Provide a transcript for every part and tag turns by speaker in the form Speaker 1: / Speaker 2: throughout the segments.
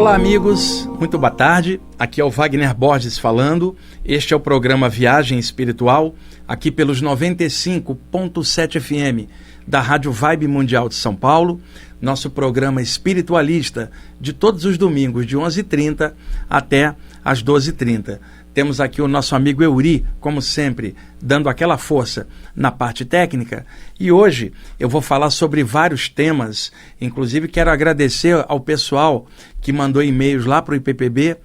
Speaker 1: Olá amigos, muito boa tarde, aqui é o Wagner Borges falando, este é o programa Viagem Espiritual, aqui pelos 95.7 FM da Rádio Vibe Mundial de São Paulo, nosso programa espiritualista de todos os domingos de 11h30 até às 12h30. Temos aqui o nosso amigo Euri, como sempre, dando aquela força na parte técnica. E hoje eu vou falar sobre vários temas. Inclusive quero agradecer ao pessoal que mandou e-mails lá para o IPPB,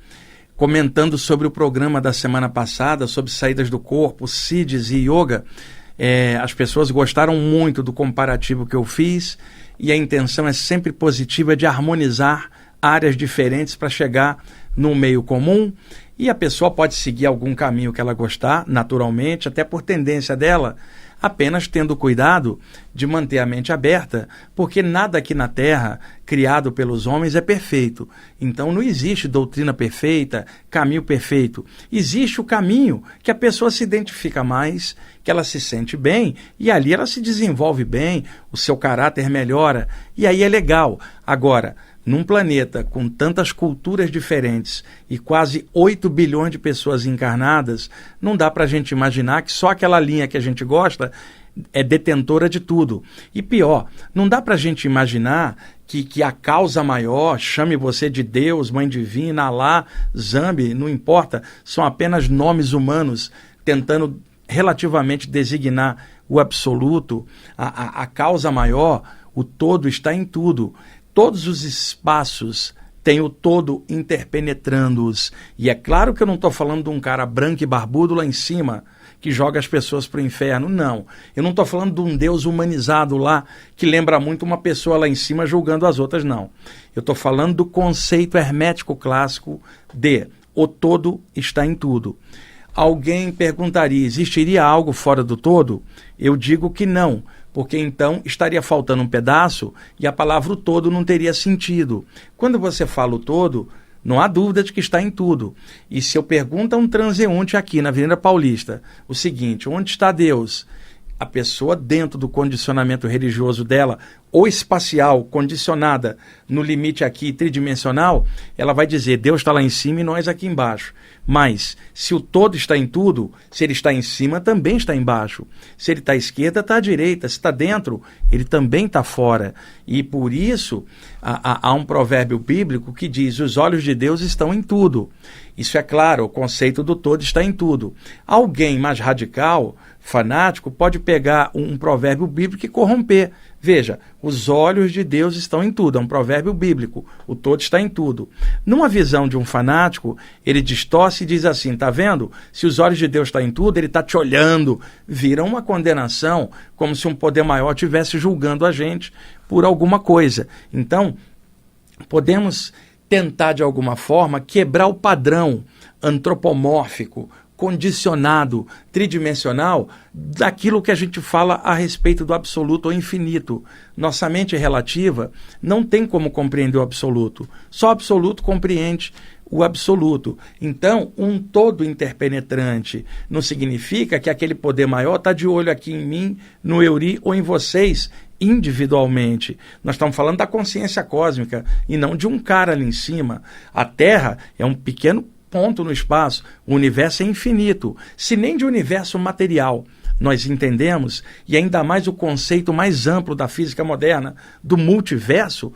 Speaker 1: comentando sobre o programa da semana passada, sobre saídas do corpo, CIDs e yoga. As pessoas gostaram muito do comparativo que eu fiz e a intenção é sempre positiva de harmonizar áreas diferentes para chegar num meio comum. E a pessoa pode seguir algum caminho que ela gostar, naturalmente, até por tendência dela, apenas tendo cuidado de manter a mente aberta, porque nada aqui na Terra, criado pelos homens, é perfeito. Então não existe doutrina perfeita, caminho perfeito. Existe o caminho que a pessoa se identifica mais, que ela se sente bem, e ali ela se desenvolve bem, o seu caráter melhora, e aí é legal. Agora, num planeta com tantas culturas diferentes e quase 8 bilhões de pessoas encarnadas, não dá para a gente imaginar que só aquela linha que a gente gosta é detentora de tudo. E pior, não dá para a gente imaginar que a causa maior, chame você de Deus, Mãe Divina, Alá, Zambi, não importa, são apenas nomes humanos tentando relativamente designar o absoluto, a causa maior, o todo está em tudo. Todos os espaços têm o todo interpenetrando-os. E é claro que eu não estou falando de um cara branco e barbudo lá em cima que joga as pessoas para o inferno. Não. Eu não estou falando de um Deus humanizado lá que lembra muito uma pessoa lá em cima julgando as outras, não. Eu estou falando do conceito hermético clássico de o todo está em tudo. Alguém perguntaria, existiria algo fora do todo? Eu digo que não, porque então estaria faltando um pedaço e a palavra o todo não teria sentido. Quando você fala o todo, não há dúvida de que está em tudo. E se eu pergunto a um transeunte aqui na Avenida Paulista o seguinte, onde está Deus? A pessoa dentro do condicionamento religioso dela, ou espacial, condicionada no limite aqui tridimensional, ela vai dizer, Deus está lá em cima e nós aqui embaixo. Mas, se o todo está em tudo, se ele está em cima, também está embaixo. Se ele está à esquerda, está à direita. Se está dentro, ele também está fora. E por isso, há um provérbio bíblico que diz, os olhos de Deus estão em tudo. Isso é claro, o conceito do todo está em tudo. Alguém mais radical, fanático, pode pegar um provérbio bíblico e corromper. Veja, os olhos de Deus estão em tudo, é um provérbio bíblico, o todo está em tudo. Numa visão de um fanático, ele distorce e diz assim, tá vendo? Se os olhos de Deus estão em tudo, ele está te olhando. Vira uma condenação, como se um poder maior estivesse julgando a gente por alguma coisa. Então, podemos tentar de alguma forma quebrar o padrão antropomórfico, condicionado, tridimensional, daquilo que a gente fala a respeito do absoluto ou infinito. Nossa mente relativa não tem como compreender o absoluto. Só o absoluto compreende o absoluto. Então, um todo interpenetrante não significa que aquele poder maior está de olho aqui em mim, no Euri ou em vocês, individualmente. Nós estamos falando da consciência cósmica e não de um cara ali em cima. A Terra é um pequeno ponto no espaço, o universo é infinito. Se nem de universo material nós entendemos, e ainda mais o conceito mais amplo da física moderna, do multiverso,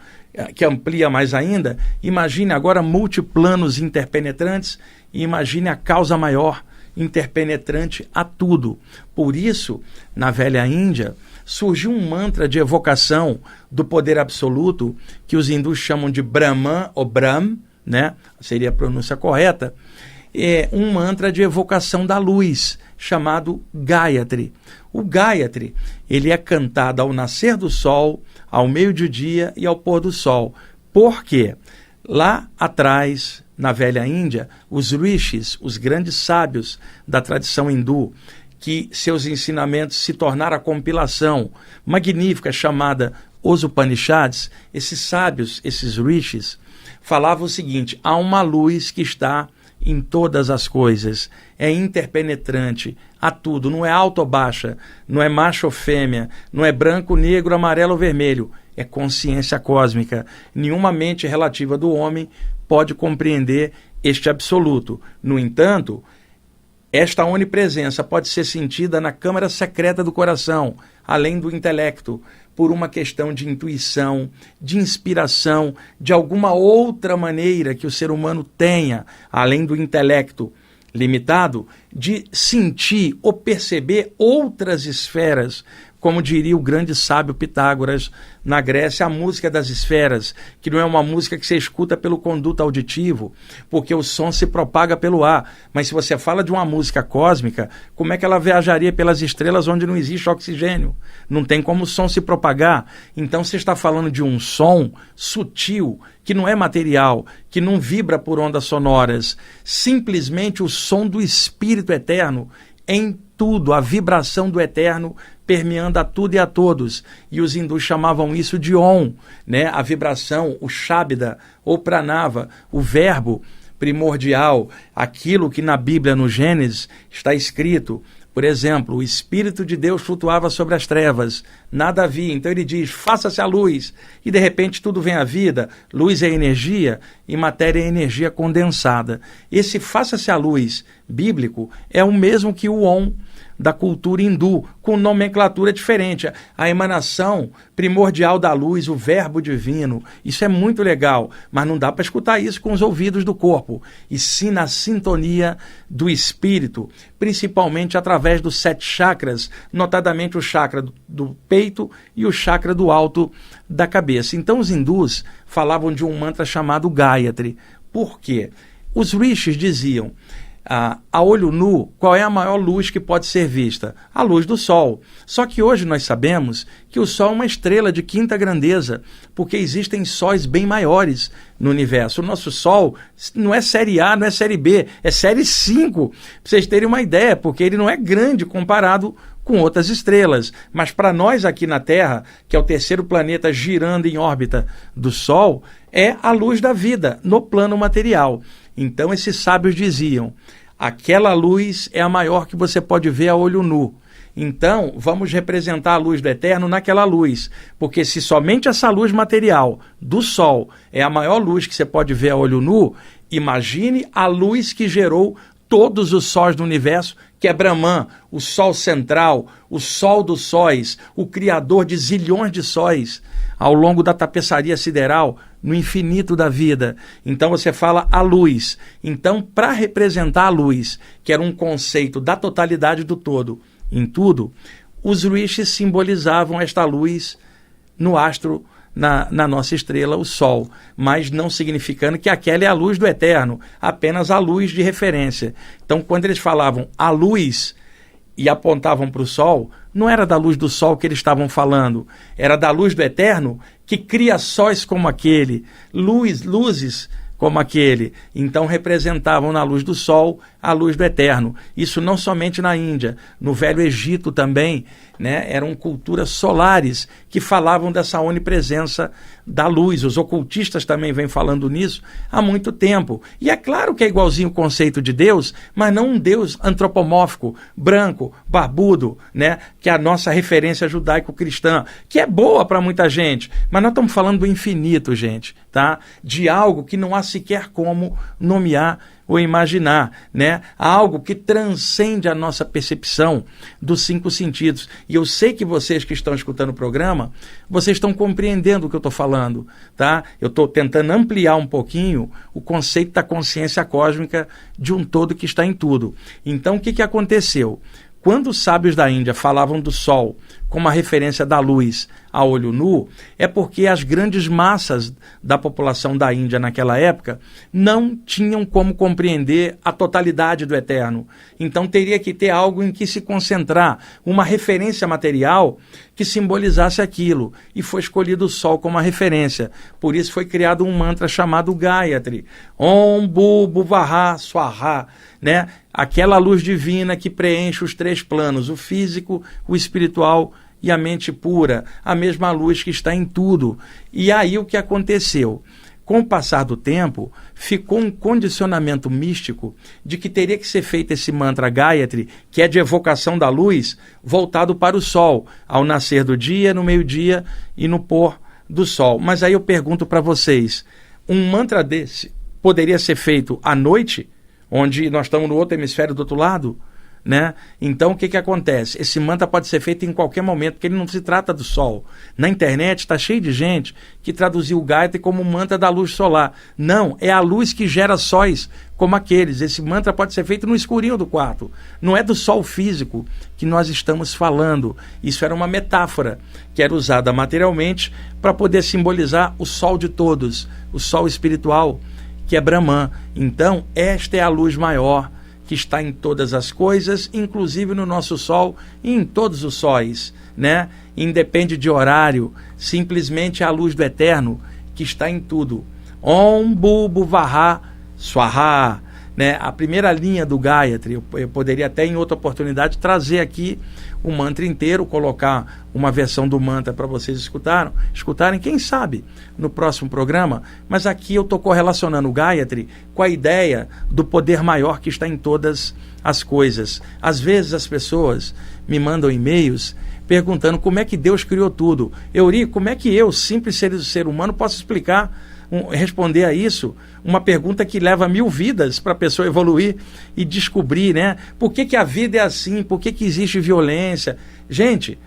Speaker 1: que amplia mais ainda, imagine agora multiplanos interpenetrantes e imagine a causa maior interpenetrante a tudo. Por isso, na velha Índia, surgiu um mantra de evocação do poder absoluto que os hindus chamam de Brahman ou Brahm, né? Seria a pronúncia correta, é um mantra de evocação da luz, chamado Gayatri. O Gayatri, ele é cantado ao nascer do sol, ao meio do dia e ao pôr do sol. Por quê? Lá atrás, na velha Índia, os rishis, os grandes sábios da tradição hindu, que seus ensinamentos se tornaram a compilação magnífica chamada Os Upanishads, esses sábios, esses rishis, falavam o seguinte, há uma luz que está em todas as coisas, é interpenetrante a tudo, não é alta ou baixa, não é macho ou fêmea, não é branco, negro, amarelo ou vermelho, é consciência cósmica. Nenhuma mente relativa do homem pode compreender este absoluto. No entanto, esta onipresença pode ser sentida na câmara secreta do coração, além do intelecto, por uma questão de intuição, de inspiração, de alguma outra maneira que o ser humano tenha, além do intelecto limitado, de sentir ou perceber outras esferas, como diria o grande sábio Pitágoras na Grécia, a música das esferas, que não é uma música que você escuta pelo conduto auditivo, porque o som se propaga pelo ar. Mas se você fala de uma música cósmica, como é que ela viajaria pelas estrelas onde não existe oxigênio? Não tem como o som se propagar. Então você está falando de um som sutil, que não é material, que não vibra por ondas sonoras, simplesmente o som do Espírito Eterno em tudo, a vibração do Eterno permeando a tudo e a todos. E os hindus chamavam isso de Om, né? A vibração, o Shabda ou Pranava, o verbo primordial, aquilo que na Bíblia, no Gênesis, está escrito. Por exemplo, o Espírito de Deus flutuava sobre as trevas, nada havia. Então ele diz, faça-se a luz, e de repente tudo vem à vida. Luz é energia e matéria é energia condensada. Esse faça-se a luz bíblico é o mesmo que o Om da cultura hindu, com nomenclatura diferente. A emanação primordial da luz, o verbo divino, isso é muito legal, mas não dá para escutar isso com os ouvidos do corpo, e sim na sintonia do espírito, principalmente através dos 7 chakras, notadamente o chakra do peito e o chakra do alto da cabeça. Então os hindus falavam de um mantra chamado Gayatri. Por quê? Os rishis diziam, a olho nu, qual é a maior luz que pode ser vista? A luz do Sol. Só que hoje nós sabemos que o Sol é uma estrela de 5ª grandeza, porque existem sóis bem maiores no universo. O nosso Sol não é série A, não é série B, é série 5, para vocês terem uma ideia, porque ele não é grande comparado com outras estrelas. Mas para nós aqui na Terra, que é o 3º planeta girando em órbita do Sol, é a luz da vida no plano material. Então esses sábios diziam, aquela luz é a maior que você pode ver a olho nu. Então vamos representar a luz do Eterno naquela luz, porque se somente essa luz material do Sol é a maior luz que você pode ver a olho nu, imagine a luz que gerou todos os sóis do universo, que é Brahman, o Sol central, o Sol dos sóis, o criador de zilhões de sóis, ao longo da tapeçaria sideral, no infinito da vida. Então você fala a luz. Então, para representar a luz, que era um conceito da totalidade do todo, em tudo, os rishis simbolizavam esta luz no astro, na nossa estrela, o Sol, mas não significando que aquela é a luz do Eterno, apenas a luz de referência. Então, quando eles falavam a luz e apontavam para o Sol, não era da luz do Sol que eles estavam falando, era da luz do Eterno que cria sóis como aquele, luzes como aquele. Então representavam na luz do Sol a luz do Eterno. Isso não somente na Índia, no Velho Egito também, né? Eram culturas solares que falavam dessa onipresença da luz. Os ocultistas também vêm falando nisso há muito tempo. E é claro que é igualzinho o conceito de Deus, mas não um Deus antropomórfico, branco, barbudo, né? Que é a nossa referência judaico-cristã, que é boa para muita gente, mas nós estamos falando do infinito, gente, tá? De algo que não há sequer como nomear ou imaginar, né? Algo que transcende a nossa percepção dos 5 sentidos. E eu sei que vocês que estão escutando o programa, vocês estão compreendendo o que eu estou falando, tá? Eu estou tentando ampliar um pouquinho o conceito da consciência cósmica de um todo que está em tudo. Então, o que aconteceu? Quando os sábios da Índia falavam do Sol como a referência da luz a olho nu, é porque as grandes massas da população da Índia naquela época não tinham como compreender a totalidade do Eterno. Então teria que ter algo em que se concentrar, uma referência material que simbolizasse aquilo. E foi escolhido o Sol como a referência. Por isso foi criado um mantra chamado Gayatri. Om Bu Bhuvaha Swaha, né? Aquela luz divina que preenche os 3 planos, o físico, o espiritual e a mente pura, a mesma luz que está em tudo. E aí o que aconteceu? Com o passar do tempo, ficou um condicionamento místico de que teria que ser feito esse mantra Gayatri, que é de evocação da luz, voltado para o Sol, ao nascer do dia, no meio-dia e no pôr do Sol. Mas aí eu pergunto para vocês, um mantra desse poderia ser feito à noite, onde nós estamos no outro hemisfério do outro lado, né? Então, o que acontece? Esse mantra pode ser feito em qualquer momento, porque ele não se trata do sol. Na internet está cheio de gente que traduziu o Gayatri como mantra da luz solar. Não, é a luz que gera sóis como aqueles. Esse mantra pode ser feito no escurinho do quarto. Não é do sol físico que nós estamos falando. Isso era uma metáfora que era usada materialmente para poder simbolizar o sol de todos, o sol espiritual, que é Brahman. Então, esta é a luz maior que está em todas as coisas, inclusive no nosso Sol e em todos os sóis, né? Independe de horário, simplesmente é a luz do Eterno que está em tudo. Om Bhu Vaha Swaha, né? A primeira linha do Gayatri, eu poderia até em outra oportunidade trazer aqui o mantra inteiro, colocar uma versão do mantra para vocês escutarem, quem sabe, no próximo programa, mas aqui eu estou correlacionando o Gayatri com a ideia do poder maior que está em todas as coisas. Às vezes as pessoas me mandam e-mails perguntando como é que Deus criou tudo. Euri, como é que eu, simples ser humano, posso responder a isso? Uma pergunta que leva 1000 vidas para a pessoa evoluir e descobrir, né? Por que a vida é assim? Por que existe violência? Gente,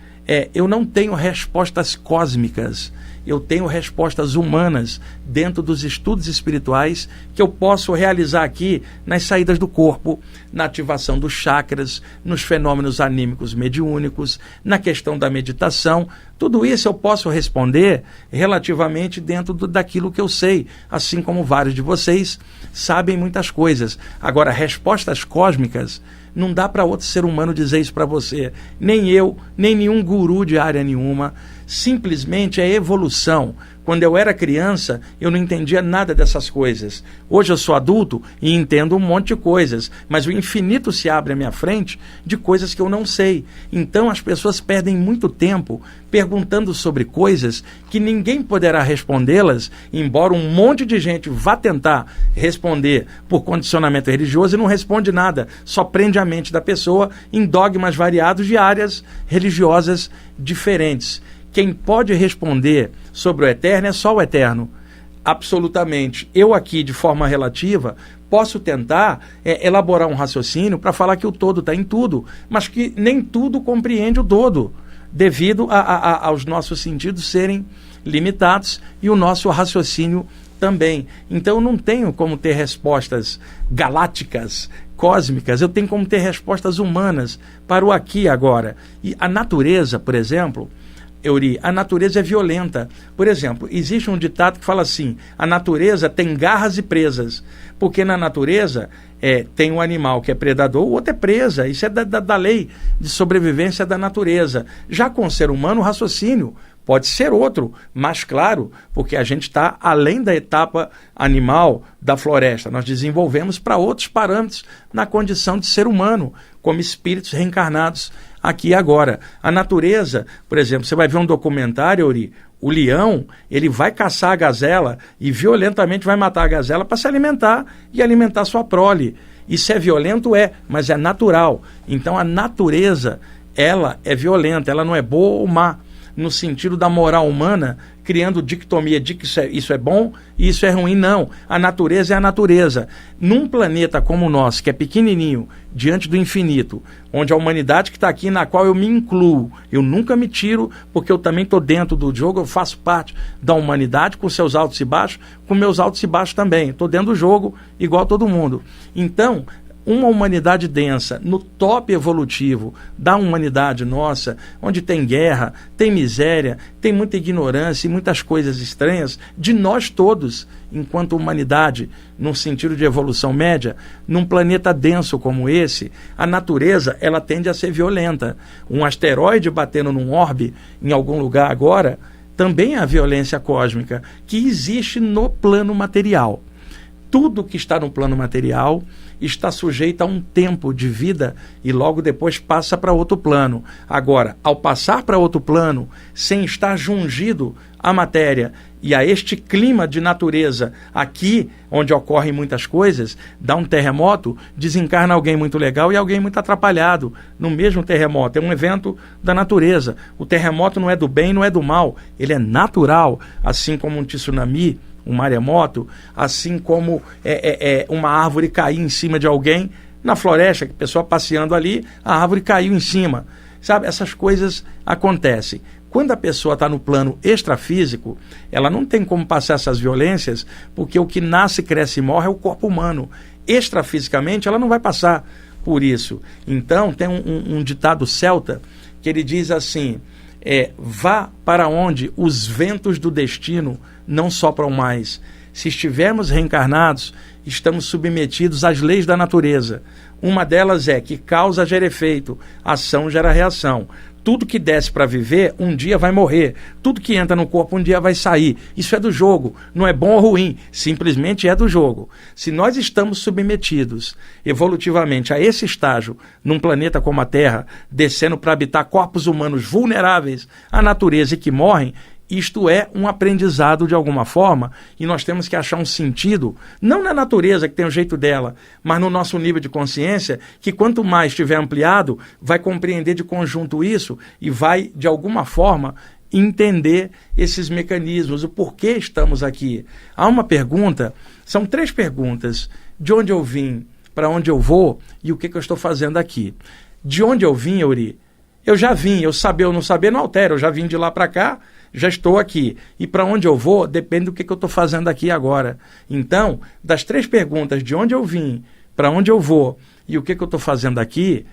Speaker 1: eu não tenho respostas cósmicas, eu tenho respostas humanas dentro dos estudos espirituais que eu posso realizar aqui nas saídas do corpo, na ativação dos chakras, nos fenômenos anímicos mediúnicos, na questão da meditação. Tudo isso eu posso responder relativamente dentro daquilo que eu sei, assim como vários de vocês sabem muitas coisas. Agora, respostas cósmicas, não dá para outro ser humano dizer isso para você, nem eu, nem nenhum guru de área nenhuma. Simplesmente é evolução. Quando eu era criança, eu não entendia nada dessas coisas. Hoje eu sou adulto e entendo um monte de coisas, mas o infinito se abre à minha frente de coisas que eu não sei. Então as pessoas perdem muito tempo perguntando sobre coisas que ninguém poderá respondê-las, embora um monte de gente vá tentar responder por condicionamento religioso e não responde nada, só prende a mente da pessoa em dogmas variados de áreas religiosas diferentes. Quem pode responder sobre o Eterno é só o Eterno, absolutamente. Eu aqui, de forma relativa, posso tentar elaborar um raciocínio para falar que o todo está em tudo, mas que nem tudo compreende o todo, devido aos nossos sentidos serem limitados e o nosso raciocínio também. Então eu não tenho como ter respostas galácticas, cósmicas, eu tenho como ter respostas humanas para o aqui e agora. E a natureza, por exemplo, Euri, a natureza é violenta. Por exemplo, existe um ditado que fala assim: a natureza tem garras e presas, porque na natureza tem um animal que é predador, o outro é presa. Isso é da lei de sobrevivência da natureza. Já com o ser humano, o raciocínio pode ser outro, mais claro, porque a gente está além da etapa animal da floresta. Nós desenvolvemos para outros parâmetros na condição de ser humano, como espíritos reencarnados aqui e agora. A natureza, por exemplo, você vai ver um documentário, Euri, o leão, ele vai caçar a gazela e violentamente vai matar a gazela para se alimentar e alimentar sua prole. Isso é violento? É, mas é natural. Então a natureza, ela é violenta, ela não é boa ou má, no sentido da moral humana, criando dicotomia de que isso é bom e isso é ruim. Não, a natureza é a natureza. Num planeta como o nosso, que é pequenininho, diante do infinito, onde a humanidade que está aqui, na qual eu me incluo, eu nunca me tiro, porque eu também estou dentro do jogo, eu faço parte da humanidade, com seus altos e baixos, com meus altos e baixos também, estou dentro do jogo, igual todo mundo. Então, uma humanidade densa, no top evolutivo da humanidade nossa, onde tem guerra, tem miséria, tem muita ignorância e muitas coisas estranhas, de nós todos, enquanto humanidade, num sentido de evolução média, num planeta denso como esse, a natureza, ela tende a ser violenta. Um asteroide batendo num orbe em algum lugar agora, também é a violência cósmica que existe no plano material. Tudo que está no plano material está sujeito a um tempo de vida e logo depois passa para outro plano. Agora, ao passar para outro plano, sem estar jungido à matéria e a este clima de natureza aqui, onde ocorrem muitas coisas, dá um terremoto, desencarna alguém muito legal e alguém muito atrapalhado no mesmo terremoto. É um evento da natureza. O terremoto não é do bem, não é do mal, ele é natural, assim como um tsunami, um maremoto, assim como uma árvore cair em cima de alguém na floresta, que a pessoa passeando ali, a árvore caiu em cima. Sabe, essas coisas acontecem. Quando a pessoa está no plano extrafísico, ela não tem como passar essas violências, porque o que nasce, cresce e morre é o corpo humano. Extrafisicamente, ela não vai passar por isso. Então, tem um ditado celta que ele diz assim, vá para onde os ventos do destino não sopram mais. Se estivermos reencarnados, estamos submetidos às leis da natureza. Uma delas é que causa gera efeito, ação gera reação. Tudo que desce para viver, um dia vai morrer. Tudo que entra no corpo, um dia vai sair. Isso é do jogo. Não é bom ou ruim. Simplesmente é do jogo. Se nós estamos submetidos evolutivamente a esse estágio, num planeta como a Terra, descendo para habitar corpos humanos vulneráveis à natureza e que morrem, isto é um aprendizado de alguma forma, e nós temos que achar um sentido, não na natureza, que tem o jeito dela, mas no nosso nível de consciência, que quanto mais estiver ampliado, vai compreender de conjunto isso e vai, de alguma forma, entender esses mecanismos, o porquê estamos aqui. Há uma pergunta, são 3 perguntas: de onde eu vim, para onde eu vou e o que eu estou fazendo aqui. De onde eu vim, Euri? Eu já vim, eu saber ou não saber não altera, eu já vim de lá para cá, já estou aqui. E para onde eu vou, depende do que eu estou fazendo aqui agora. Então, das 3 perguntas, de onde eu vim, para onde eu vou e o que eu estou fazendo aqui,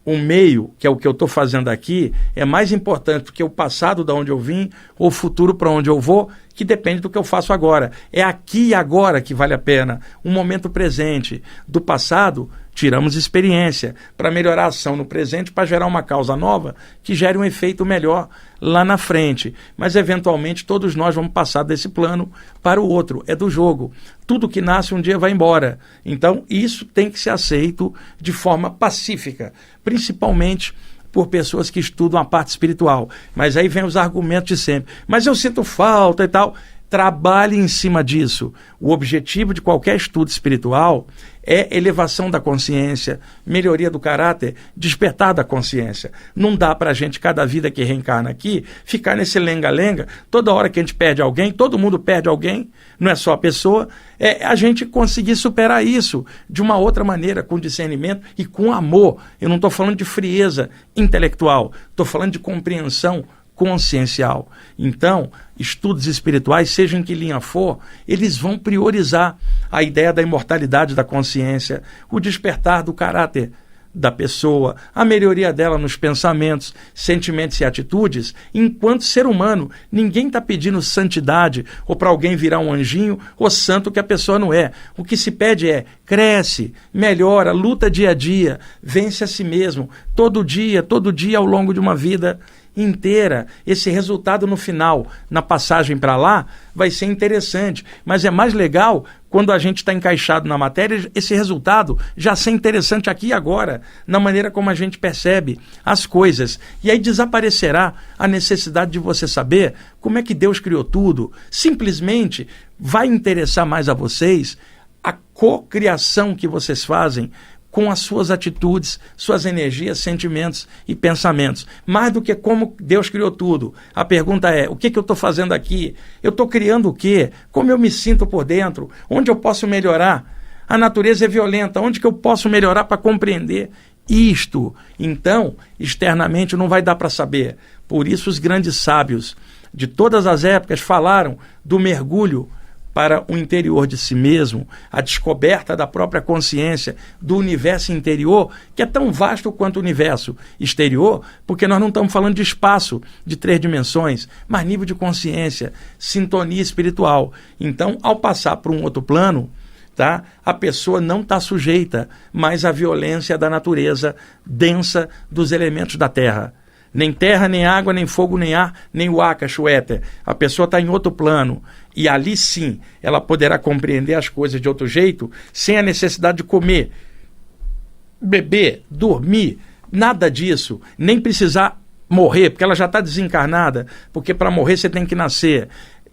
Speaker 1: o meio, que é o que eu estou fazendo aqui, é mais importante do que o passado de onde eu vim ou o futuro para onde eu vou, que depende do que eu faço agora. É aqui e agora que vale a pena, um momento presente. Do passado, tiramos experiência para melhorar a ação no presente, para gerar uma causa nova que gere um efeito melhor lá na frente. Mas, eventualmente, todos nós vamos passar desse plano para o outro. É do jogo. Tudo que nasce um dia vai embora. Então, isso tem que ser aceito de forma pacífica, principalmente por pessoas que estudam a parte espiritual. Mas aí vem os argumentos de sempre. Mas eu sinto falta e tal. Trabalhe em cima disso. O objetivo de qualquer estudo espiritual é elevação da consciência, melhoria do caráter, despertar da consciência. Não dá para a gente, cada vida que reencarna aqui, ficar nesse lenga-lenga. Toda hora que a gente perde alguém, todo mundo perde alguém, não é só a pessoa. É a gente conseguir superar isso de uma outra maneira, com discernimento e com amor. Eu não estou falando de frieza intelectual, estou falando de compreensão consciencial. Então, estudos espirituais, seja em que linha for, eles vão priorizar a ideia da imortalidade da consciência, o despertar do caráter da pessoa, a melhoria dela nos pensamentos, sentimentos e atitudes. Enquanto ser humano, ninguém está pedindo santidade ou para alguém virar um anjinho ou santo que a pessoa não é. O que se pede é: cresce, melhora, luta dia a dia, vence a si mesmo, todo dia ao longo de uma vida inteira. Esse resultado no final, na passagem para lá, vai ser interessante, mas é mais legal quando a gente está encaixado na matéria, esse resultado já ser interessante aqui e agora, na maneira como a gente percebe as coisas. E aí desaparecerá a necessidade de você saber como é que Deus criou tudo. Simplesmente vai interessar mais a vocês a cocriação que vocês fazem com as suas atitudes, suas energias, sentimentos e pensamentos. Mais do que como Deus criou tudo. A pergunta é: o que eu estou fazendo aqui? Eu estou criando o quê? Como eu me sinto por dentro? Onde eu posso melhorar? A natureza é violenta. Onde que eu posso melhorar para compreender isto? Então, externamente não vai dar para saber. Por isso os grandes sábios de todas as épocas falaram do mergulho para o interior de si mesmo, a descoberta da própria consciência, do universo interior, que é tão vasto quanto o universo exterior, porque nós não estamos falando de espaço de 3 dimensões, mas nível de consciência, sintonia espiritual. Então, ao passar para um outro plano, tá, a pessoa não está sujeita mais à violência da natureza densa dos elementos da Terra. Nem terra, nem água, nem fogo, nem ar, nem o Akash, o éter. A pessoa está em outro plano. E ali sim, ela poderá compreender as coisas de outro jeito, sem a necessidade de comer, beber, dormir, nada disso. Nem precisar morrer, porque ela já está desencarnada. Porque para morrer você tem que nascer.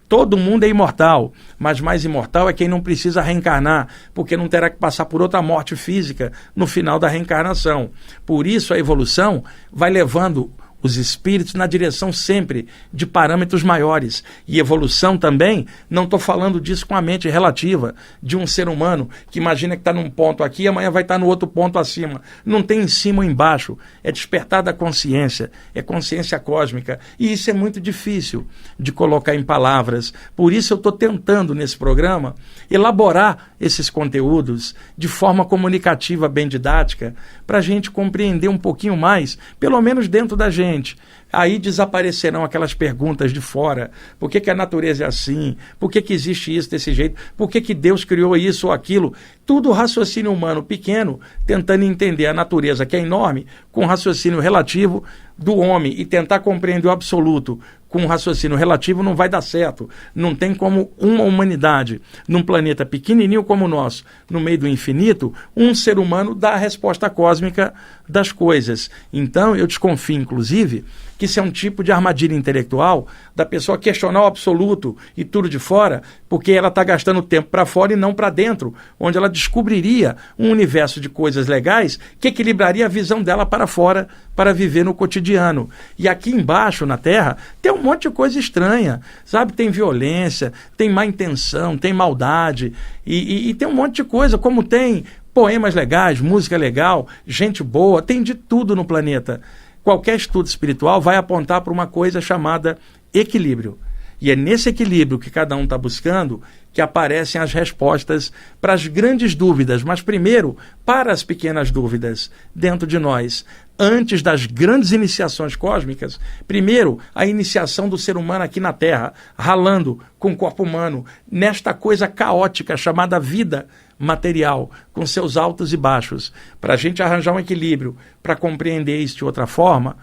Speaker 1: Todo mundo é imortal, mas mais imortal é quem não precisa reencarnar, porque não terá que passar por outra morte física no final da reencarnação. Por isso a evolução vai levando os espíritos na direção sempre de parâmetros maiores. E evolução também, não estou falando disso com a mente relativa de um ser humano que imagina que está num ponto aqui e amanhã vai estar no outro ponto acima. Não tem em cima ou embaixo, é despertar da consciência, é consciência cósmica. E isso é muito difícil de colocar em palavras. Por isso eu estou tentando nesse programa elaborar esses conteúdos de forma comunicativa, bem didática, para a gente compreender um pouquinho mais, pelo menos dentro da gente. Aí desaparecerão aquelas perguntas de fora. Por que a natureza é assim? Por que existe isso desse jeito? Por que Deus criou isso ou aquilo? Tudo raciocínio humano pequeno, tentando entender a natureza, que é enorme, com raciocínio relativo do homem, e tentar compreender o absoluto com um raciocínio relativo não vai dar certo. Não tem como uma humanidade, num planeta pequenininho como o nosso, no meio do infinito, um ser humano dar a resposta cósmica das coisas. Então, eu desconfio, inclusive, que isso é um tipo de armadilha intelectual da pessoa questionar o absoluto e tudo de fora, porque ela está gastando tempo para fora e não para dentro, onde ela descobriria um universo de coisas legais que equilibraria a visão dela para fora, para viver no cotidiano. E aqui embaixo, na Terra, tem um monte de coisa estranha, sabe? Tem violência, tem má intenção, tem maldade, e tem um monte de coisa, como tem poemas legais, música legal, gente boa, tem de tudo no planeta. Qualquer estudo espiritual vai apontar para uma coisa chamada equilíbrio. E é nesse equilíbrio que cada um está buscando que aparecem as respostas para as grandes dúvidas, mas primeiro para as pequenas dúvidas dentro de nós. Antes das grandes iniciações cósmicas, primeiro a iniciação do ser humano aqui na Terra, ralando com o corpo humano, nesta coisa caótica chamada vida material, com seus altos e baixos. Para a gente arranjar um equilíbrio, para compreender isso de outra forma,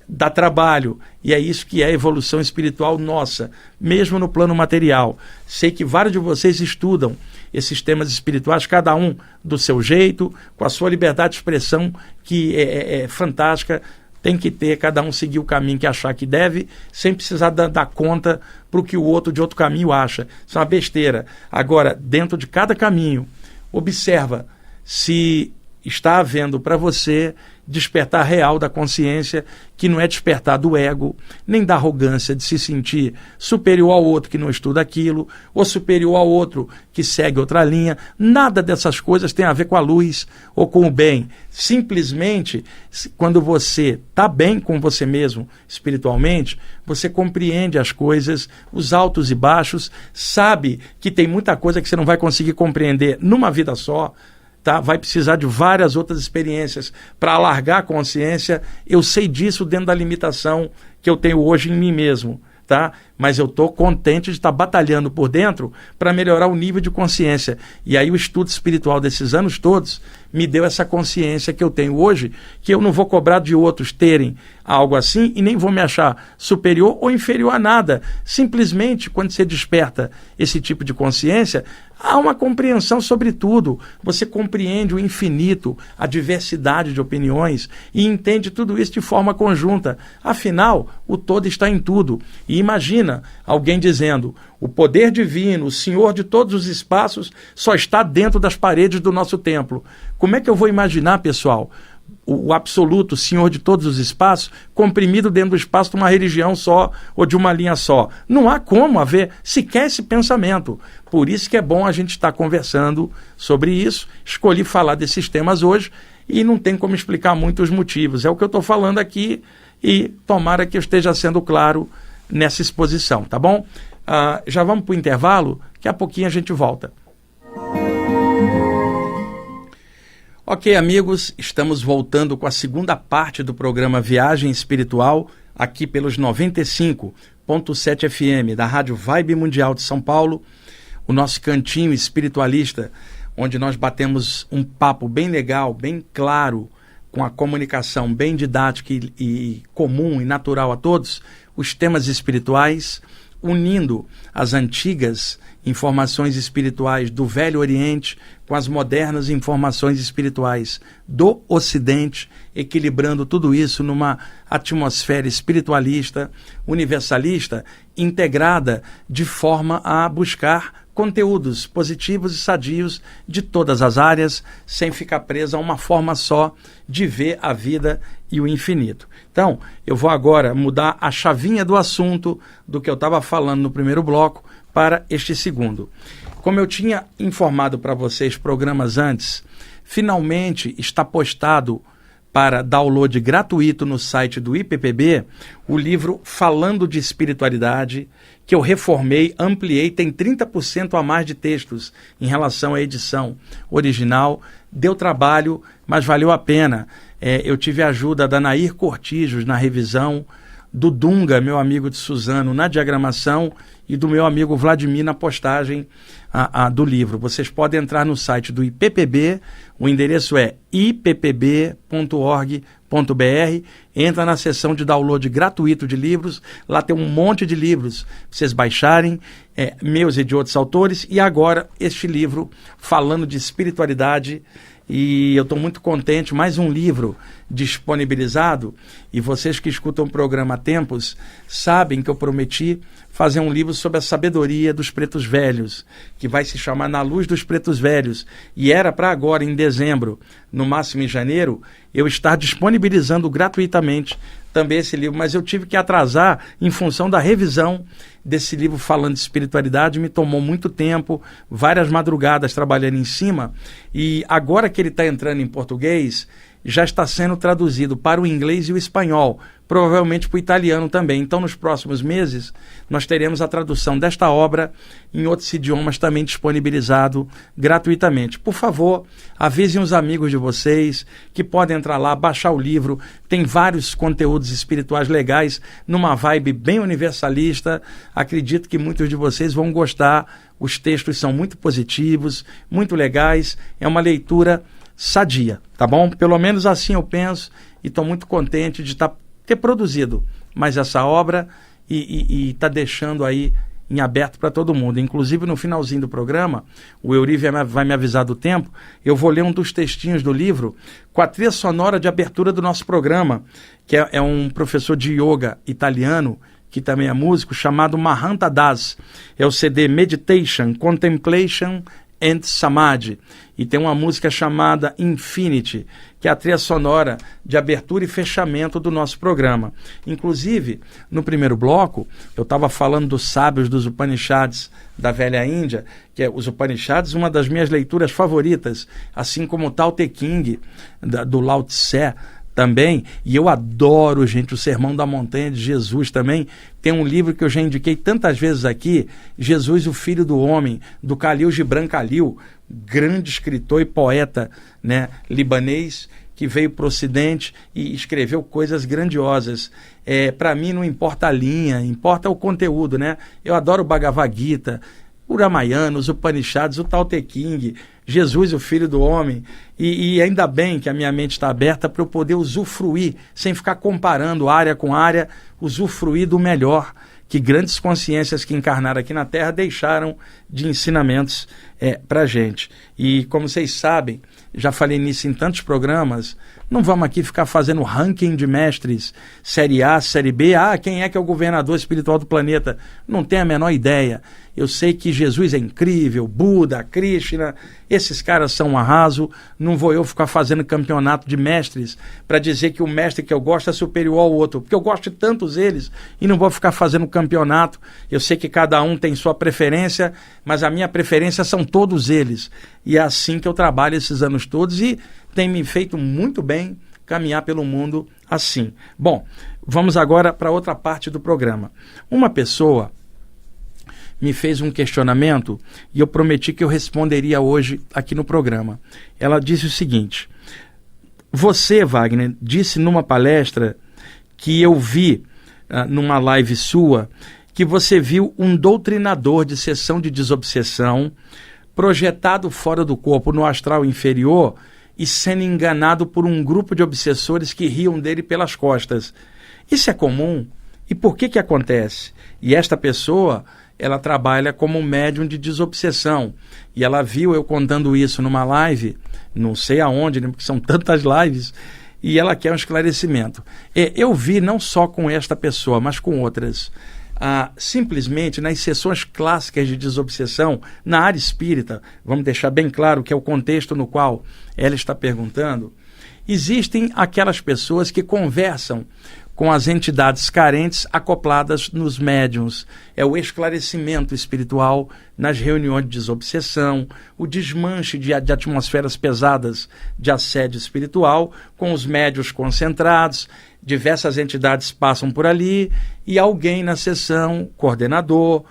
Speaker 1: dá trabalho, e é isso que é a evolução espiritual nossa, mesmo no plano material. Sei que vários de vocês estudam esses temas espirituais, cada um do seu jeito, com a sua liberdade de expressão, que é fantástica. Tem que ter, cada um seguir o caminho que achar que deve, sem precisar dar conta para o que o outro de outro caminho acha. Isso é uma besteira. Agora, dentro de cada caminho, observa se está havendo para você despertar real da consciência, que não é despertar do ego, nem da arrogância de se sentir superior ao outro que não estuda aquilo, ou superior ao outro que segue outra linha. Nada dessas coisas tem a ver com a luz ou com o bem. Simplesmente, quando você está bem com você mesmo espiritualmente, você compreende as coisas, os altos e baixos, sabe que tem muita coisa que você não vai conseguir compreender numa vida só, tá? Vai precisar de várias outras experiências para alargar a consciência. Eu sei disso dentro da limitação que eu tenho hoje em mim mesmo, tá? Mas eu estou contente de estar batalhando por dentro para melhorar o nível de consciência. E aí o estudo espiritual desses anos todos me deu essa consciência que eu tenho hoje, que eu não vou cobrar de outros terem algo assim e nem vou me achar superior ou inferior a nada. Simplesmente, quando você desperta esse tipo de consciência, há uma compreensão sobre tudo. Você compreende o infinito, a diversidade de opiniões e entende tudo isso de forma conjunta. Afinal, o todo está em tudo. E imagina alguém dizendo: o poder divino, o Senhor de todos os espaços, só está dentro das paredes do nosso templo. Como é que eu vou imaginar, pessoal, o absoluto Senhor de todos os espaços comprimido dentro do espaço de uma religião só ou de uma linha só? Não há como haver sequer esse pensamento. Por isso que é bom a gente estar conversando sobre isso. Escolhi falar desses temas hoje e não tem como explicar muito os motivos. É o que eu estou falando aqui e tomara que eu esteja sendo claro nessa exposição, tá bom? Já vamos para o intervalo, que a pouquinho a gente volta. Ok, amigos, estamos voltando com a segunda parte do programa Viagem Espiritual, aqui pelos 95.7 FM da Rádio Vibe Mundial de São Paulo, o nosso cantinho espiritualista, onde nós batemos um papo bem legal, bem claro, com a comunicação bem didática e comum e natural a todos, os temas espirituais, unindo as antigas informações espirituais do Velho Oriente com as modernas informações espirituais do Ocidente, equilibrando tudo isso numa atmosfera espiritualista, universalista, integrada de forma a buscar conteúdos positivos e sadios de todas as áreas, sem ficar preso a uma forma só de ver a vida e o infinito. Então, eu vou agora mudar a chavinha do assunto do que eu estava falando no primeiro bloco para este segundo. Como eu tinha informado para vocês programas antes, finalmente está postado para download gratuito no site do IPPB, o livro Falando de Espiritualidade, que eu reformei, ampliei, tem 30% a mais de textos em relação à edição original. Deu trabalho, mas valeu a pena. Eu tive a ajuda da Nair Cortijos na revisão, do Dunga, meu amigo de Suzano, na diagramação, e do meu amigo Vladimir na postagem do livro. Vocês podem entrar no site do IPPB, o endereço é ippb.org.br, entra na seção de download gratuito de livros, lá tem um monte de livros para vocês baixarem, meus e de outros autores, e agora este livro falando de espiritualidade. E eu estou muito contente, mais um livro disponibilizado, e vocês que escutam o programa há tempos sabem que eu prometi fazer um livro sobre a sabedoria dos pretos velhos, que vai se chamar Na Luz dos Pretos Velhos, e era para agora, em dezembro, no máximo em janeiro, eu estar disponibilizando gratuitamente também esse livro, mas eu tive que atrasar em função da revisão desse livro falando de espiritualidade. Me tomou muito tempo, várias madrugadas trabalhando em cima, e agora que ele está entrando em português, já está sendo traduzido para o inglês e o espanhol, provavelmente para o italiano também. Então, nos próximos meses, nós teremos a tradução desta obra em outros idiomas também disponibilizado gratuitamente. Por favor, avisem os amigos de vocês que podem entrar lá, baixar o livro. Tem vários conteúdos espirituais legais, numa vibe bem universalista. Acredito que muitos de vocês vão gostar. Os textos são muito positivos, muito legais. É uma leitura sadia, tá bom? Pelo menos assim eu penso, e estou muito contente de ter produzido mais essa obra e tá deixando aí em aberto para todo mundo. Inclusive, no finalzinho do programa, o Euri vai me avisar do tempo, eu vou ler um dos textinhos do livro com a trilha sonora de abertura do nosso programa, que é um professor de yoga italiano, que também é músico, chamado Mahanta Das. É o CD Meditation, Contemplation and Samadhi, e tem uma música chamada Infinity, que é a trilha sonora de abertura e fechamento do nosso programa. Inclusive, no primeiro bloco, eu estava falando dos sábios dos Upanishads da Velha Índia, que é os Upanishads, uma das minhas leituras favoritas, assim como o Tao Te Ching, do Lao Tse, também, e eu adoro, gente, o Sermão da Montanha de Jesus também. Tem um livro que eu já indiquei tantas vezes aqui, Jesus, o Filho do Homem, do Khalil Gibran Khalil, grande escritor e poeta, né, libanês, que veio para o Ocidente e escreveu coisas grandiosas. Para mim não importa a linha, importa o conteúdo, né? Eu adoro o Bhagavad Gita, o Ramayana, os Upanishads, o Tao Te Ching, Jesus, o Filho do Homem, e ainda bem que a minha mente está aberta para eu poder usufruir, sem ficar comparando área com área, usufruir do melhor que grandes consciências que encarnaram aqui na Terra deixaram de ensinamentos para a gente. E como vocês sabem, já falei nisso em tantos programas, não vamos aqui ficar fazendo ranking de mestres, série A, série B, quem é que é o governador espiritual do planeta? Não tenho a menor ideia. Eu sei que Jesus é incrível, Buda, Krishna, esses caras são um arraso. Não vou eu ficar fazendo campeonato de mestres para dizer que o mestre que eu gosto é superior ao outro, porque eu gosto de tantos eles e não vou ficar fazendo campeonato. Eu sei que cada um tem sua preferência, mas a minha preferência são todos eles. E é assim que eu trabalho esses anos todos e tem me feito muito bem caminhar pelo mundo assim. Bom, vamos agora para outra parte do programa. Uma pessoa me fez um questionamento e eu prometi que eu responderia hoje aqui no programa. Ela disse o seguinte: você, Wagner, disse numa palestra que eu vi numa live sua, que você viu um doutrinador de sessão de desobsessão projetado fora do corpo no astral inferior e sendo enganado por um grupo de obsessores que riam dele pelas costas. Isso é comum? E por que acontece? E esta pessoa, ela trabalha como médium de desobsessão. E ela viu eu contando isso numa live, não sei aonde, né, porque são tantas lives, e ela quer um esclarecimento. Eu vi não só com esta pessoa, mas com outras. simplesmente nas sessões clássicas de desobsessão, na área espírita, vamos deixar bem claro que é o contexto no qual ela está perguntando, existem aquelas pessoas que conversam com as entidades carentes acopladas nos médiuns. É o esclarecimento espiritual nas reuniões de desobsessão, o desmanche de atmosferas pesadas de assédio espiritual, com os médiuns concentrados, diversas entidades passam por ali e alguém na sessão, coordenador,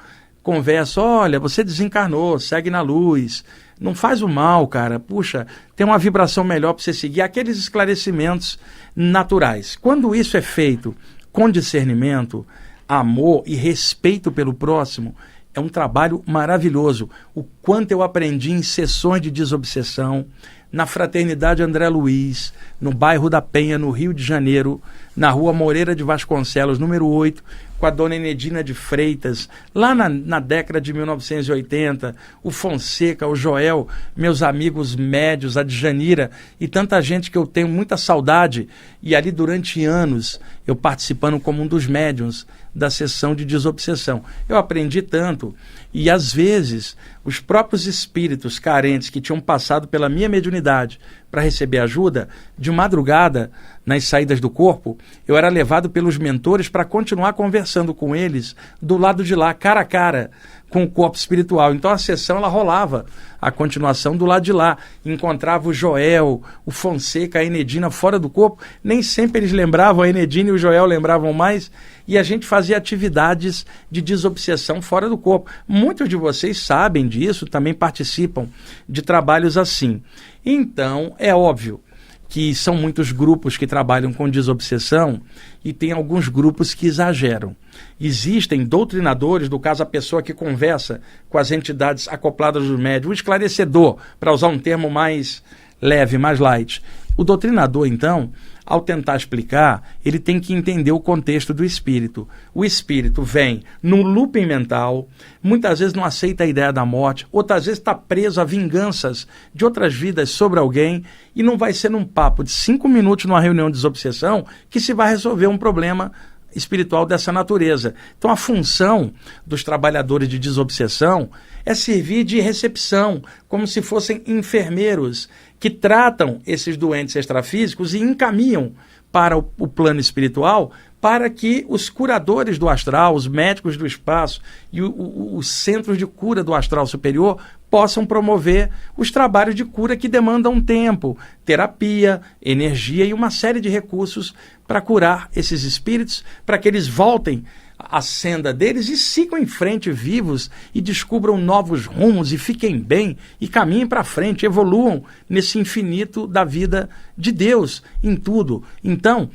Speaker 1: conversa, olha, você desencarnou, segue na luz, não faz o mal, cara, puxa, tem uma vibração melhor para você seguir, aqueles esclarecimentos naturais. Quando isso é feito com discernimento, amor e respeito pelo próximo, é um trabalho maravilhoso. O quanto eu aprendi em sessões de desobsessão, na Fraternidade André Luiz, no bairro da Penha, no Rio de Janeiro, na rua Moreira de Vasconcelos, número 8, com a dona Enedina de Freitas, lá na década de 1980, o Fonseca, o Joel, meus amigos médios, a Djanira e tanta gente que eu tenho muita saudade. E ali durante anos, eu participando como um dos médiuns da sessão de desobsessão. Eu aprendi tanto e às vezes os próprios espíritos carentes que tinham passado pela minha mediunidade para receber ajuda, de madrugada, nas saídas do corpo, eu era levado pelos mentores para continuar conversando com eles do lado de lá, cara a cara, com o corpo espiritual. Então a sessão ela rolava, a continuação do lado de lá. Encontrava o Joel, o Fonseca, a Enedina fora do corpo. Nem sempre eles lembravam, a Enedina e o Joel lembravam mais. E a gente fazia atividades de desobsessão fora do corpo. Muitos de vocês sabem disso, também participam de trabalhos assim. Então, é óbvio que são muitos grupos que trabalham com desobsessão e tem alguns grupos que exageram. Existem doutrinadores, no caso a pessoa que conversa com as entidades acopladas do médium, o esclarecedor, para usar um termo mais leve, mais light. O doutrinador, então, ao tentar explicar, ele tem que entender o contexto do espírito. O espírito vem num looping mental, muitas vezes não aceita a ideia da morte, outras vezes está preso a vinganças de outras vidas sobre alguém e não vai ser num papo de 5 minutos numa reunião de desobsessão que se vai resolver um problema espiritual dessa natureza. Então a função dos trabalhadores de desobsessão é servir de recepção, como se fossem enfermeiros que tratam esses doentes extrafísicos e encaminham para o plano espiritual para que os curadores do astral, os médicos do espaço e os centros de cura do astral superior possam promover os trabalhos de cura que demandam tempo, terapia, energia e uma série de recursos para curar esses espíritos, para que eles voltem à senda deles e sigam em frente vivos e descubram novos rumos e fiquem bem e caminhem para frente, evoluam nesse infinito da vida de Deus em tudo. Então,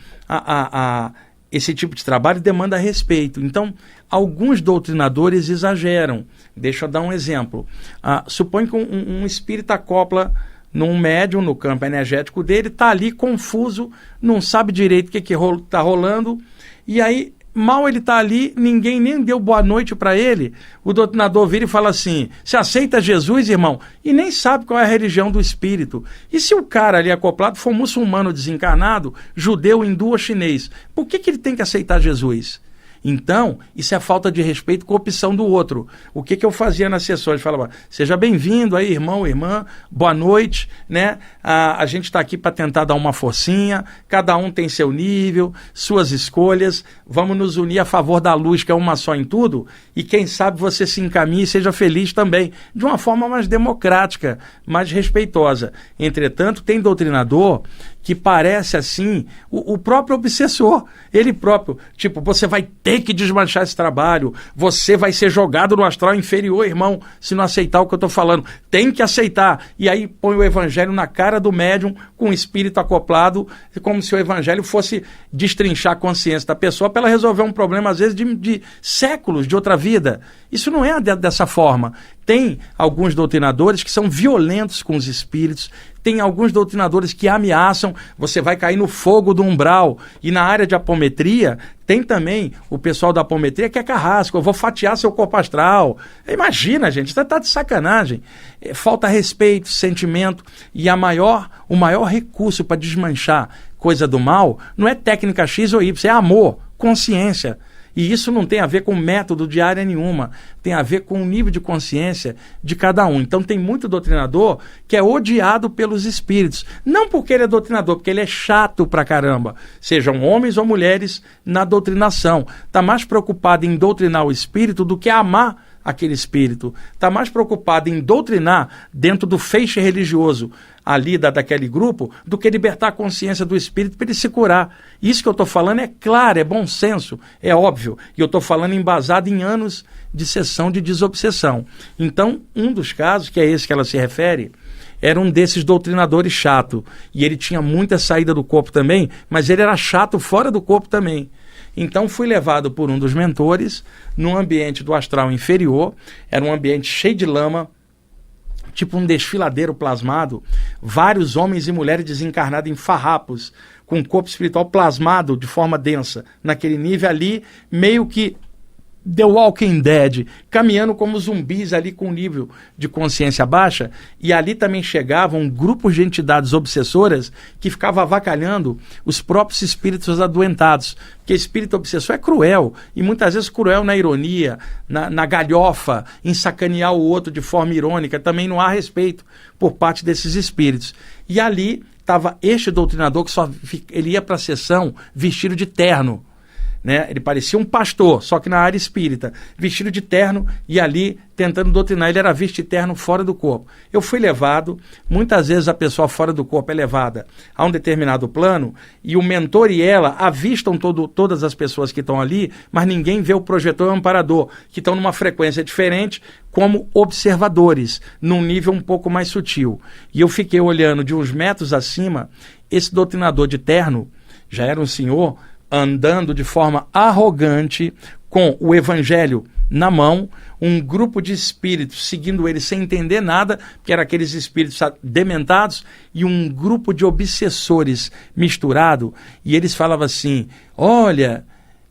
Speaker 1: esse tipo de trabalho demanda respeito. Então, alguns doutrinadores exageram. Deixa eu dar um exemplo. Supõe que um espírito acopla num médium, no campo energético dele, está ali confuso, não sabe direito o que está rolando, e aí, mal ele está ali, ninguém nem deu boa noite para ele, o doutrinador vira e fala assim, você aceita Jesus, irmão? E nem sabe qual é a religião do espírito. E se o cara ali acoplado for muçulmano desencarnado, judeu, hindu ou chinês, por que ele tem que aceitar Jesus? Então, isso é falta de respeito com a opção do outro. O que eu fazia nas sessões? Falava, seja bem-vindo aí, irmão, irmã, boa noite, né? A gente está aqui para tentar dar uma forcinha, cada um tem seu nível, suas escolhas, vamos nos unir a favor da luz, que é uma só em tudo, e quem sabe você se encaminhe e seja feliz também, de uma forma mais democrática, mais respeitosa. Entretanto, tem doutrinador que parece assim, o próprio obsessor, ele próprio, tipo, você vai ter que desmanchar esse trabalho, você vai ser jogado no astral inferior, irmão, se não aceitar o que eu estou falando, tem que aceitar, e aí põe o evangelho na cara do médium, com o espírito acoplado, como se o evangelho fosse destrinchar a consciência da pessoa para ela resolver um problema, às vezes, de séculos, de outra vida. Isso não é dessa forma. Tem alguns doutrinadores que são violentos com os espíritos, tem alguns doutrinadores que ameaçam, você vai cair no fogo do umbral. E na área de apometria, tem também o pessoal da apometria que é carrasco, eu vou fatiar seu corpo astral. Imagina, gente, isso está de sacanagem. Falta respeito, sentimento, e o maior recurso para desmanchar coisa do mal não é técnica X ou Y, é amor, consciência. E isso não tem a ver com método de área nenhuma, tem a ver com o nível de consciência de cada um. Então tem muito doutrinador que é odiado pelos espíritos, não porque ele é doutrinador, porque ele é chato pra caramba, sejam homens ou mulheres na doutrinação. Está mais preocupado em doutrinar o espírito do que amar aquele espírito. Está mais preocupado em doutrinar dentro do feixe religioso ali daquele grupo do que libertar a consciência do espírito para ele se curar. Isso que eu estou falando é claro, é bom senso, é óbvio. E eu estou falando embasado em anos de sessão de desobsessão. Então, um dos casos, que é esse que ela se refere, era um desses doutrinadores chato. E ele tinha muita saída do corpo também, mas ele era chato fora do corpo também. Então fui levado por um dos mentores num ambiente do astral inferior, era um ambiente cheio de lama, tipo um desfiladeiro plasmado, vários homens e mulheres desencarnados em farrapos, com o corpo espiritual plasmado de forma densa, naquele nível ali, meio que The Walking Dead, caminhando como zumbis ali com nível de consciência baixa, e ali também chegavam grupos de entidades obsessoras que ficavam avacalhando os próprios espíritos adoentados, porque espírito obsessor é cruel, e muitas vezes cruel na ironia, na galhofa, em sacanear o outro de forma irônica, também não há respeito por parte desses espíritos. E ali estava este doutrinador que ele ia para a sessão vestido de terno, né? Ele parecia um pastor, só que na área espírita, vestido de terno e ali tentando doutrinar. Ele era visto de terno fora do corpo. Eu fui levado, muitas vezes a pessoa fora do corpo é levada a um determinado plano e o mentor e ela avistam todas as pessoas que estão ali, mas ninguém vê o projetor e o amparador, que estão numa frequência diferente, como observadores, num nível um pouco mais sutil. E eu fiquei olhando de uns metros acima, esse doutrinador de terno, já era um senhor, andando de forma arrogante, com o evangelho na mão, um grupo de espíritos seguindo ele sem entender nada, que eram aqueles espíritos dementados, e um grupo de obsessores misturado, e eles falavam assim, olha,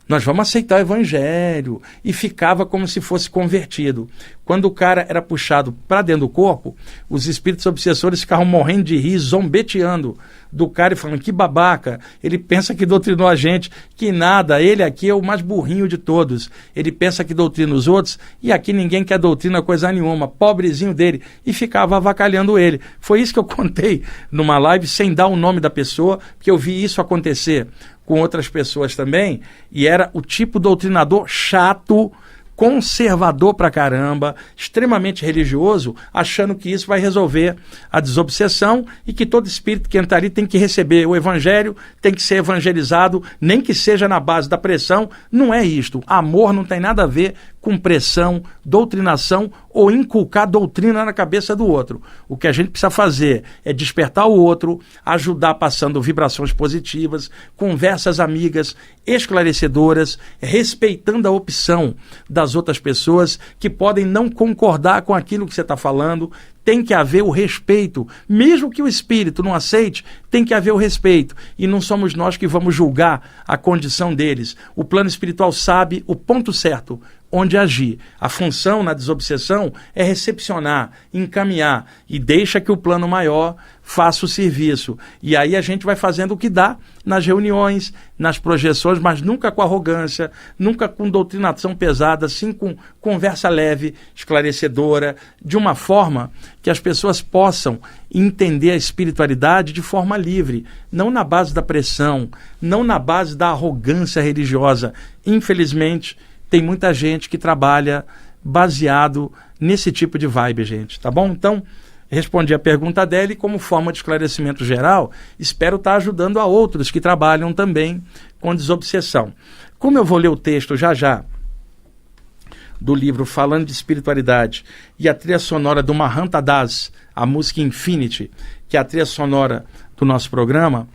Speaker 1: nós vamos aceitar o evangelho, e ficava como se fosse convertido. Quando o cara era puxado para dentro do corpo, os espíritos obsessores ficavam morrendo de rir, zombeteando do cara e falando, que babaca, ele pensa que doutrinou a gente, que nada, ele aqui é o mais burrinho de todos, ele pensa que doutrina os outros, e aqui ninguém quer doutrina coisa nenhuma, pobrezinho dele, e ficava avacalhando ele. Foi isso que eu contei numa live, sem dar o nome da pessoa, porque eu vi isso acontecer com outras pessoas também, e era o tipo doutrinador chato, conservador pra caramba, extremamente religioso, achando que isso vai resolver a desobsessão e que todo espírito que entra ali tem que receber o evangelho, tem que ser evangelizado, nem que seja na base da pressão. Não é isto. Amor não tem nada a ver com pressão, doutrinação ou inculcar doutrina na cabeça do outro. O que a gente precisa fazer é despertar o outro, ajudar passando vibrações positivas, conversas amigas, esclarecedoras, respeitando a opção das outras pessoas que podem não concordar com aquilo que você está falando. Tem que haver o respeito. Mesmo que o espírito não aceite, tem que haver o respeito. E não somos nós que vamos julgar a condição deles. O plano espiritual sabe o ponto certo onde agir. A função na desobsessão é recepcionar, encaminhar e deixa que o plano maior faça o serviço. E aí a gente vai fazendo o que dá nas reuniões, nas projeções, mas nunca com arrogância, nunca com doutrinação pesada, sim com conversa leve, esclarecedora, de uma forma que as pessoas possam entender a espiritualidade de forma livre, não na base da pressão, não na base da arrogância religiosa. Infelizmente, tem muita gente que trabalha baseado nesse tipo de vibe, gente, tá bom? Então, respondi a pergunta dela e, como forma de esclarecimento geral, espero estar ajudando a outros que trabalham também com desobsessão. Como eu vou ler o texto já do livro Falando de Espiritualidade e a trilha sonora do Mahanta Das, a música Infinity, que é a trilha sonora do nosso programa,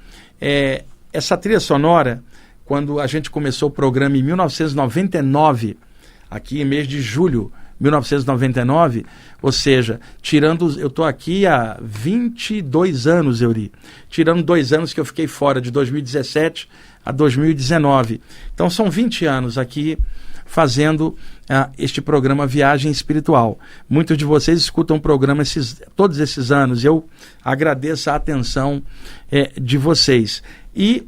Speaker 1: essa trilha sonora, quando a gente começou o programa em 1999, aqui em mês de julho de 1999, ou seja, eu estou aqui há 22 anos, Euri, tirando 2 anos que eu fiquei fora, de 2017 a 2019. Então são 20 anos aqui fazendo este programa Viagem Espiritual. Muitos de vocês escutam o programa todos esses anos, eu agradeço a atenção de vocês. E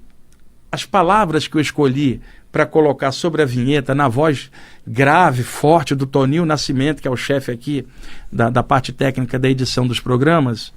Speaker 1: as palavras que eu escolhi para colocar sobre a vinheta, na voz grave, forte do Toninho Nascimento, que é o chefe aqui da parte técnica da edição dos programas,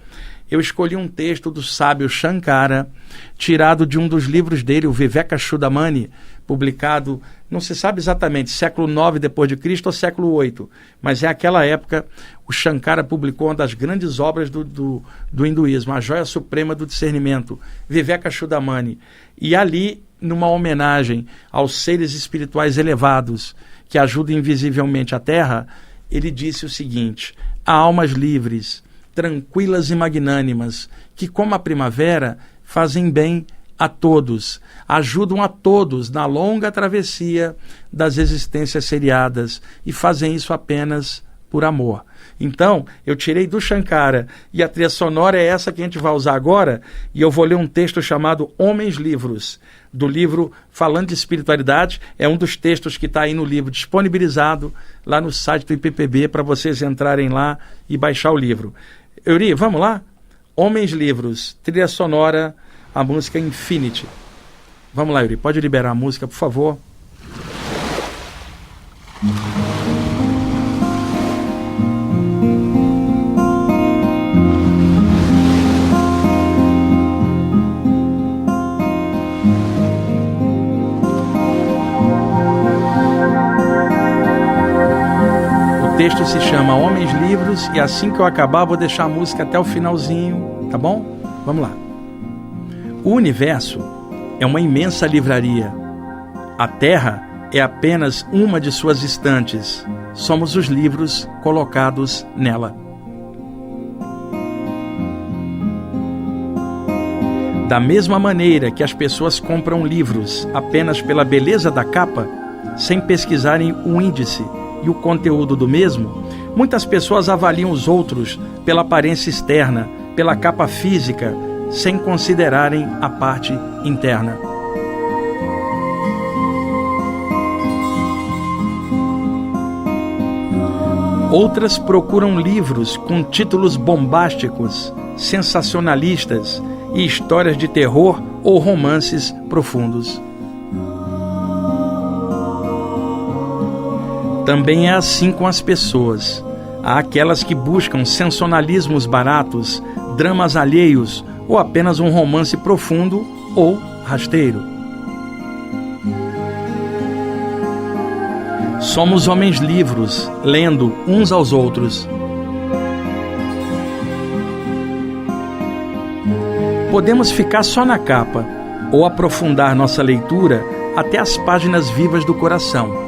Speaker 1: eu escolhi um texto do sábio Shankara, tirado de um dos livros dele, o Vivekachudamani, publicado, não se sabe exatamente, século IX depois de Cristo ou século VIII, mas é aquela época. O Shankara publicou uma das grandes obras do hinduísmo, a joia suprema do discernimento, Vivekachudamani. E ali, numa homenagem aos seres espirituais elevados que ajudam invisivelmente a Terra, ele disse o seguinte: há almas livres, tranquilas e magnânimas, que como a primavera fazem bem a todos, ajudam a todos na longa travessia das existências seriadas e fazem isso apenas por amor. Então, eu tirei do Shankara e a trilha sonora é essa que a gente vai usar agora, e eu vou ler um texto chamado Homens Livros, do livro Falando de Espiritualidade. É um dos textos que está aí no livro, disponibilizado lá no site do IPPB, para vocês entrarem lá e baixar o livro. Euri, vamos lá? Homens Livros, trilha sonora, a música Infinity. Vamos lá, Yuri, pode liberar a música, por favor. O texto se chama Homens Livros, e assim que eu acabar vou deixar a música até o finalzinho, tá bom? Vamos lá. O universo é uma imensa livraria. A Terra é apenas uma de suas estantes. Somos os livros colocados nela. Da mesma maneira que as pessoas compram livros apenas pela beleza da capa, sem pesquisarem o índice e o conteúdo do mesmo, muitas pessoas avaliam os outros pela aparência externa, pela capa física, sem considerarem a parte interna. Outras procuram livros com títulos bombásticos, sensacionalistas e histórias de terror ou romances profundos. Também é assim com as pessoas. Há aquelas que buscam sensacionalismos baratos, dramas alheios ou apenas um romance profundo ou rasteiro. Somos homens livres, lendo uns aos outros. Podemos ficar só na capa ou aprofundar nossa leitura até as páginas vivas do coração.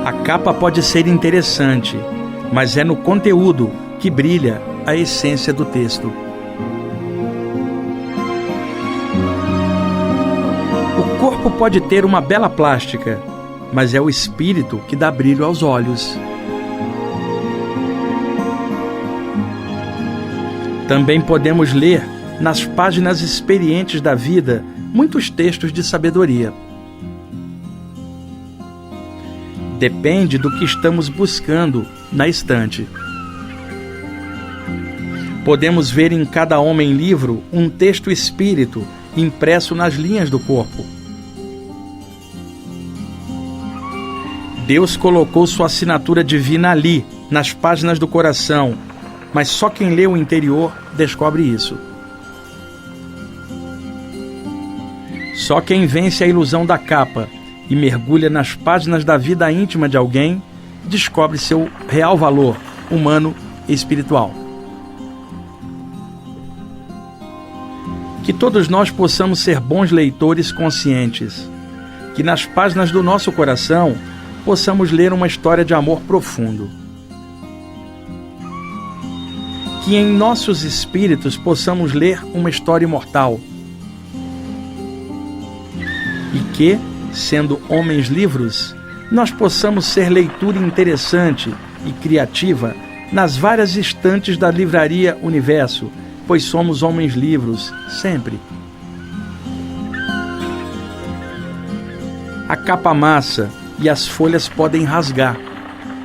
Speaker 1: A capa pode ser interessante, mas é no conteúdo que brilha a essência do texto. O corpo pode ter uma bela plástica, mas é o espírito que dá brilho aos olhos. Também podemos ler, nas páginas experientes da vida, muitos textos de sabedoria. Depende do que estamos buscando na estante. Podemos ver em cada homem livro um texto espírito impresso nas linhas do corpo. Deus colocou sua assinatura divina ali, nas páginas do coração, mas só quem lê o interior descobre isso. Só quem vence a ilusão da capa e mergulha nas páginas da vida íntima de alguém descobre seu real valor humano e espiritual. Que todos nós possamos ser bons leitores conscientes, que nas páginas do nosso coração possamos ler uma história de amor profundo, que em nossos espíritos possamos ler uma história imortal e que, sendo homens livres, nós possamos ser leitura interessante e criativa nas várias estantes da livraria Universo, pois somos homens livres sempre. A capa amassa e as folhas podem rasgar,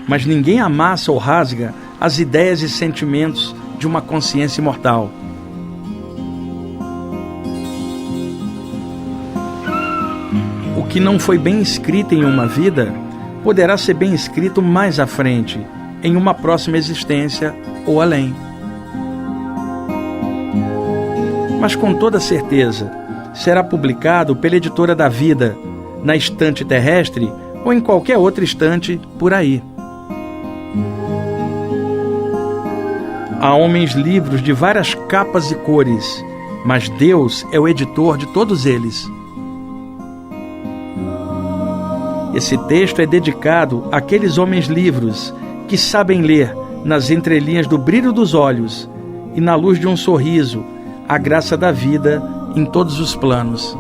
Speaker 1: mas ninguém amassa ou rasga as ideias e sentimentos de uma consciência imortal. que não foi bem escrito em uma vida poderá ser bem escrito mais à frente, em uma próxima existência ou além. Mas com toda certeza, será publicado pela editora da vida, na estante terrestre ou em qualquer outra estante por aí. Há homens livros de várias capas e cores, mas Deus é o editor de todos eles. Esse texto é dedicado àqueles homens livros que sabem ler nas entrelinhas do brilho dos olhos e na luz de um sorriso a graça da vida em todos os planos.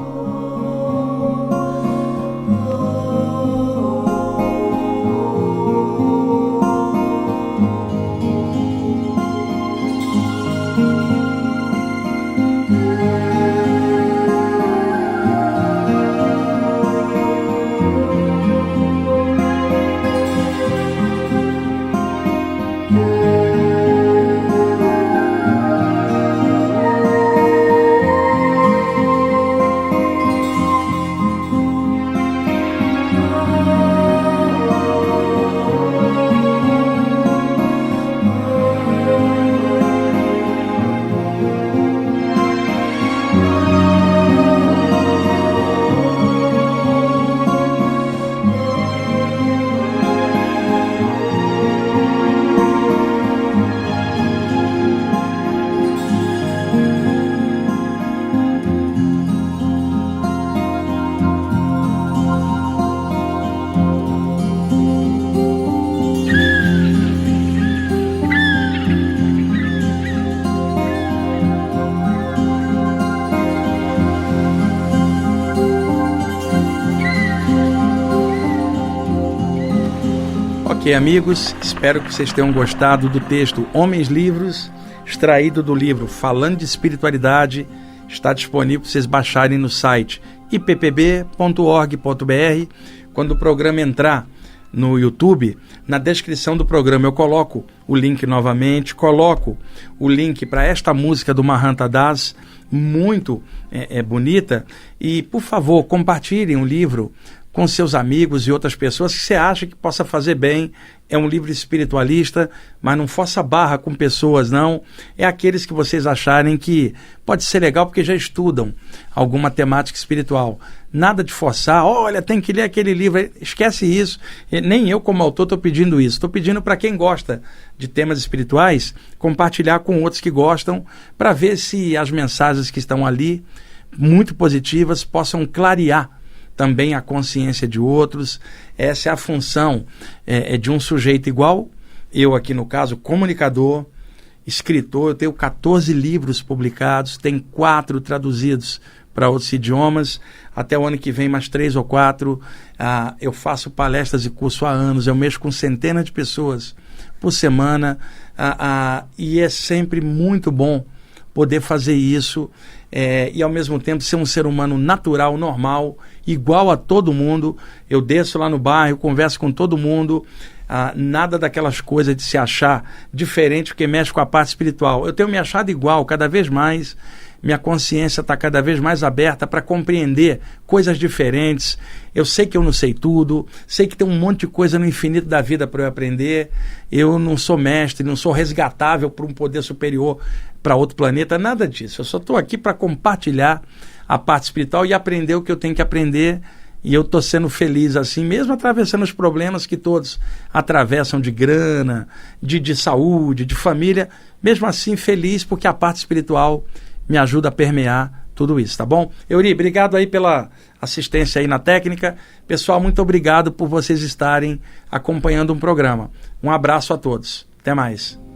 Speaker 1: Ok, amigos, espero que vocês tenham gostado do texto Homens Livros, extraído do livro Falando de Espiritualidade. Está disponível para vocês baixarem no site ippb.org.br. Quando o programa entrar no YouTube, na descrição do programa eu coloco o link novamente, coloco o link para esta música do Mahanta Das, muito bonita, e por favor compartilhem o livro com seus amigos e outras pessoas que você acha que possa fazer bem. É um livro espiritualista, mas não força barra com pessoas, não. É aqueles que vocês acharem que pode ser legal porque já estudam alguma temática espiritual. Nada de forçar, olha, tem que ler aquele livro. Esquece isso. Nem eu, como autor, estou pedindo isso. Estou pedindo para quem gosta de temas espirituais, compartilhar com outros que gostam, para ver se as mensagens que estão ali, muito positivas, possam clarear também a consciência de outros. Essa é a função de um sujeito igual eu aqui, no caso, comunicador, escritor. Eu tenho 14 livros publicados, tenho 4 traduzidos para outros idiomas. Até o ano que vem mais 3 ou 4. Eu faço palestras e curso há anos, eu mexo com centenas de pessoas por semana, e é sempre muito bom poder fazer isso, e ao mesmo tempo ser um ser humano natural, normal, igual a todo mundo. Eu desço lá no bairro, converso com todo mundo, nada daquelas coisas de se achar diferente porque mexe com a parte espiritual. Eu tenho me achado igual cada vez mais. Minha consciência está cada vez mais aberta para compreender coisas diferentes. Eu sei que eu não sei tudo, sei que tem um monte de coisa no infinito da vida para eu aprender. Eu não sou mestre, não sou resgatável por um poder superior para outro planeta, nada disso. Eu só estou aqui para compartilhar a parte espiritual e aprender o que eu tenho que aprender. E eu estou sendo feliz assim, mesmo atravessando os problemas que todos atravessam, de grana, de saúde, de família. Mesmo assim, feliz porque a parte espiritual me ajuda a permear tudo isso, tá bom? Euri, obrigado aí pela assistência aí na técnica. Pessoal, muito obrigado por vocês estarem acompanhando um programa. Um abraço a todos. Até mais.